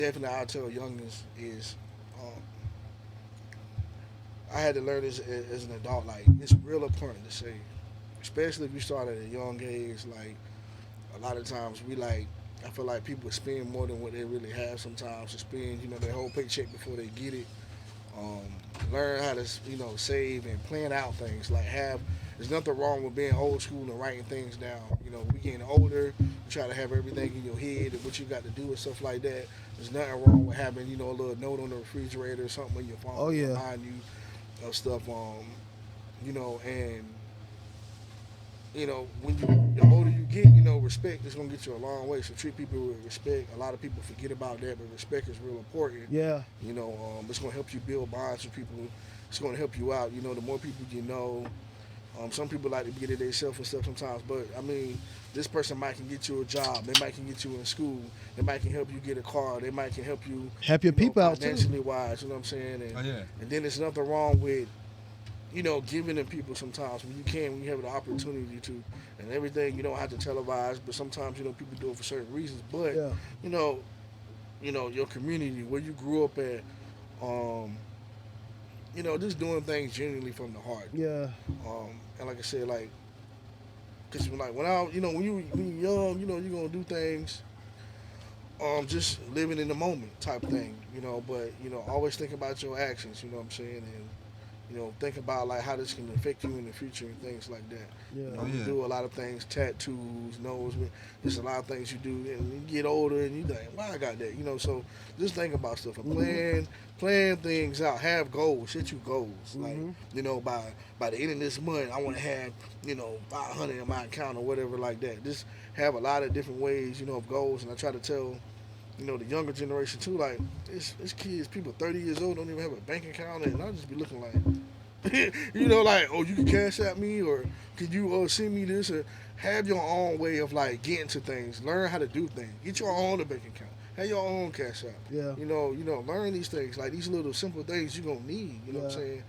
definitely I tell youngins is um, I had to learn this as an adult. Like it's real important to save, especially if you start at a young age. Like a lot of times we like. I feel like people spend more than what they really have sometimes to spend, their whole paycheck before they get it. Um, Learn how to, save and plan out things. Like there's nothing wrong with being old school and writing things down. We getting older, you try to have everything in your head and what you got to do and stuff like that. There's nothing wrong with having, a little note on the refrigerator or something on your phone Oh to yeah. remind you of stuff. And when the older you get, respect is gonna get you a long way. So treat people with respect. A lot of people forget about that, but respect is real important. Yeah. It's gonna help you build bonds with people. It's gonna help you out. The more people you know. Some people like to get it themselves and stuff sometimes, but I mean, this person might can get you a job. They might can get you in school. They might can help you get a car. They might can help you, Help your people out too. financially wise. You know what I'm saying? Oh yeah. And then there's nothing wrong with giving them people sometimes when you have the opportunity to, and everything. You don't have to televise, but sometimes people do it for certain reasons. But Yeah. you know, your community where you grew up at, um, just doing things genuinely from the heart. Yeah. And like I said, like, cause like when I, when you're young, you're gonna do things, just living in the moment type thing. But always think about your actions. You know what I'm saying? And think about like how this can affect you in the future and things like that. Yeah. Oh We yeah. do a lot of things, tattoos, nose. There's a lot of things you do, and you get older, and you think, "Why I got that?" So just think about stuff and Mhm. plan things out. Have goals. Set you goals. Like Mhm. by the end of this month, I want to have 500 in my account or whatever like that. Just have a lot of different ways, of goals, and I try to tell the younger generation too. Like it's kids, people 30 years old don't even have a bank account, and I'll just be looking like, like, oh, you can cash at me, or can you send me this, or have your own way of like getting to things. Learn how to do things. Get your own bank account. Have your own cash app. Yeah. Learn these things like these little simple things you're gonna need. You know what I'm Yeah. saying?